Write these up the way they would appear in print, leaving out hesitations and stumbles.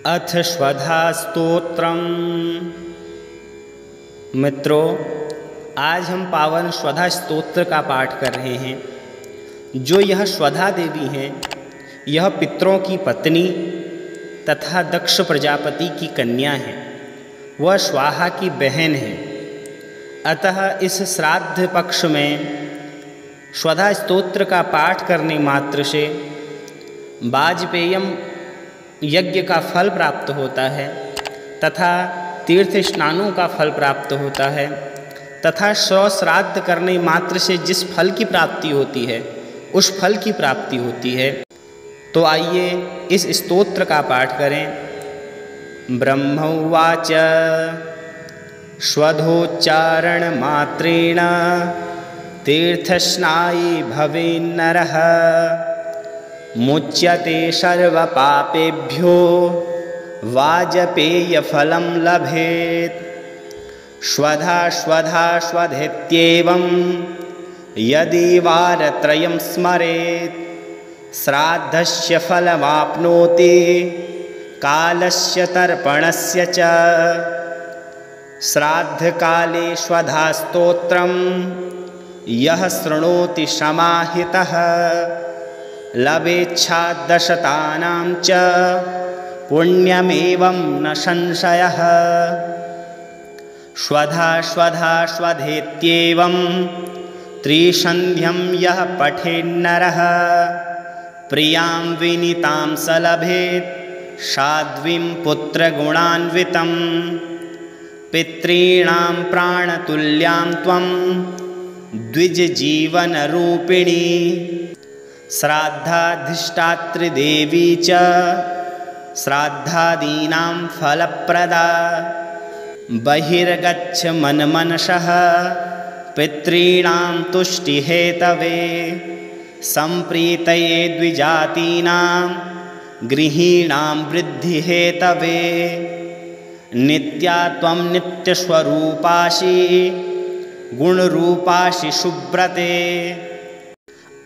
अथ स्वधा स्तोत्रम्। मित्रों, आज हम पावन स्वधा स्तोत्र का पाठ कर रहे हैं। जो यह स्वधा देवी हैं, यह पितरों की पत्नी तथा दक्ष प्रजापति की कन्या है। वह स्वाहा की बहन है। अतः इस श्राद्ध पक्ष में स्वधा स्तोत्र का पाठ करने मात्र से वाजपेयम यज्ञ का फल प्राप्त होता है तथा तीर्थ स्नानों का फल प्राप्त होता है तथा श्राद्ध करने मात्र से जिस फल की प्राप्ति होती है उस फल की प्राप्ति होती है। तो आइए इस स्तोत्र का पाठ करें। ब्रह्मोवाच स्वधोच्चारण मात्रेण तीर्थस्नायी भवेन्नरः मुच्यते सर्वपापेभ्यो वाजपेयफलं लभेत्। स्वधा स्वधा स्वधेत्येवं यदि वारत्रयं स्मरेत् श्राद्धस्य फलमाप्नोति कालस्य तर्पणस्य च। श्राद्धकाले स्वधा स्तोत्रं यः शृणोति समाहितः लभेच्छादशतानां च पुण्यमेवं न संशयः। स्वधा स्वधा स्वधेत्येवं त्रिसन्ध्यं यः पठेन्नरः प्रियां विनीतां स लभेत् साध्वीं पुत्रगुणान्वितं। पितॄणां प्राणतुल्यां त्वं द्विजजीवनरूपिणी श्राद्धाधिष्ठातृदेवी च श्राद्धादीनां फलप्रदा। बहिर्गच्छ मनमनसः पितॄणां तुष्टिहेतवे सम्प्रीतये द्विजातीनां गृहीणां वृद्धिहेतवे। नित्या त्वं नित्यस्वरूपासि गुणरूपासि सुब्रते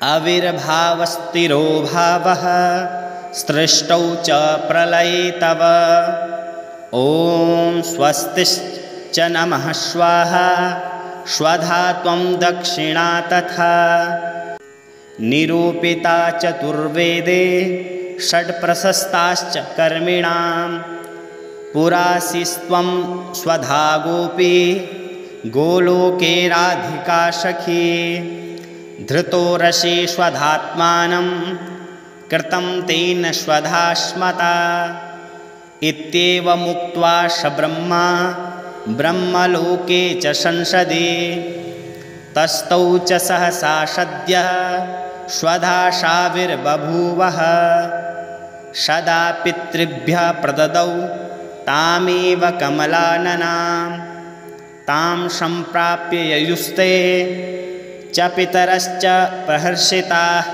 अविर्भावस्थिरो भावः सृष्टौ च प्रलये तव। ॐ स्वस्तिश्च नमः स्वाहा स्वधा त्वं दक्षिणा तथा। निरूपिता चतुर्वेदे षड्प्रशस्ताश्च कर्मिणां पुरासिस्त्वं स्वधा गोपी गोलोके राधिका सखी। धृतो रसे स्वधात्मानं कृतं तेन स्वधास्मता इत्येवमुक्त्वा स ब्रह्मा ब्रह्मलोके च संसदे। तस्थौ च सहसा सद्यः स्वधाशाविर्बभूवः सदा पितृभ्यः प्रददौ तामेव कमलाननां। तां सम्प्राप्य ययुस्ते च पितरश्च प्रहर्षिताः।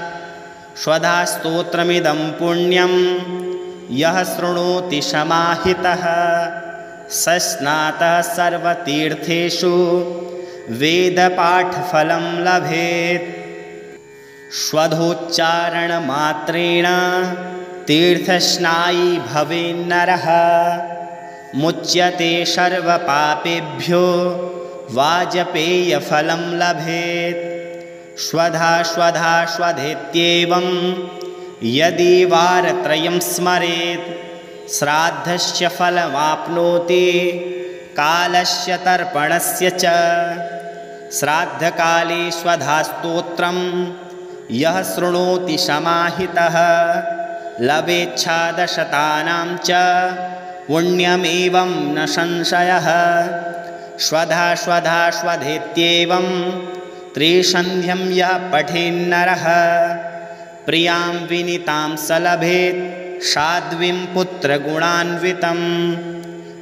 स्वधा स्तोत्रमिदं पुण्यं यः शृणोति समाहितः स स्नातः सर्वतीर्थेषु वेदपाठफलं लभेत्। स्वधोच्चारणमात्रेण तीर्थस्नायी भवेन्नरः मुच्यते सर्वपापेभ्यो वाजपेयफलं लभेत्। स्वधा स्वधा स्वधेत्येवं यदि वारत्रयं स्मरेत् श्राद्धस्य फलमाप्नोति कालस्य तर्पणस्य च। श्राद्धकाले स्वधा स्तोत्रं यः शृणोति समाहितः लभेच्छादशतानां च पुण्यमेवं न संशयः। स्वधा स्वधा स्वधेत्येवं त्रिसन्ध्यं यः पठेन्नरः प्रियां विनीतां स लभेत् साध्वीं पुत्रगुणान्वितं।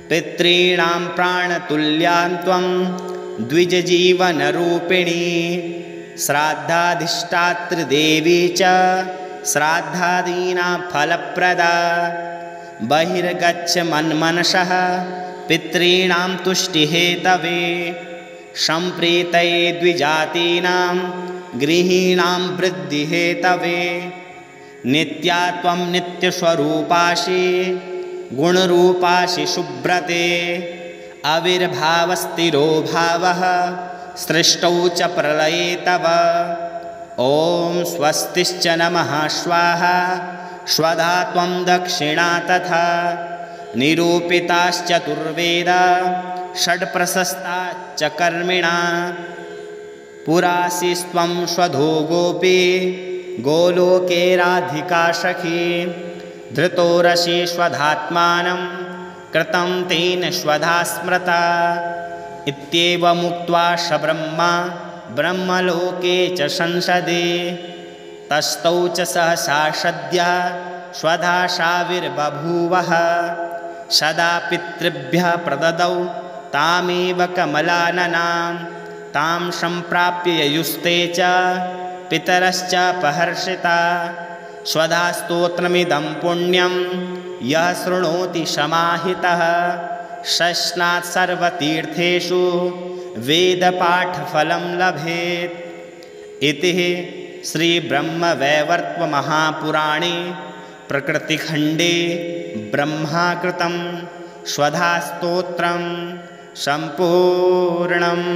पितॄणां प्राणतुल्यां त्वं द्विजजीवनरूपिणी श्राद्धाधिष्ठातृदेवी च श्राद्धादीनां फलप्रदा। बहिर्गच्छ मन्मनसः पितॄणां तुष्टिहेतवे सम्प्रीतये द्विजातीनां गृहीणां वृद्धिहेतवे। नित्या त्वं नित्यस्वरूपासि गुणरूपासि शुभ्रते आविर्भावस्तिरो भावः सृष्टौ च प्रलये तव ॐ स्वस्तिश्च नमः स्वाहा स्वधा त्वं दक्षिणा तथा निरूपिताश्चतुर्वेदा षड्प्रशस्ताश्च कर्मिणा पुरासिस्त्वं स्वधो गोपी गोलोके राधिका सखी धृतोरसि स्वधात्मानं कृतं तेन स्वधा स्मृता इत्येवमुक्त्वा स ब्रह्मा ब्रह्मलोके च संसदे तस्थौ च सहसा सद्यः स्वधाशाविर्बभूवः सदा पितृभ्यः प्रददौ तामेव कमलाननां तां सम्प्राप्य ययुस्ते च पितरश्च प्रहर्षिता स्वधा स्तोत्रमिदं पुण्यं यः शृणोति समाहितः शश्नात् सर्वतीर्थेषु वेदपाठफलं लभेत् इति श्रीब्रह्मवैवर्तमहापुराणे प्रकृतिखण्डे ब्रह्माकृतं स्वधास्तोत्रं सम्पूर्णम्।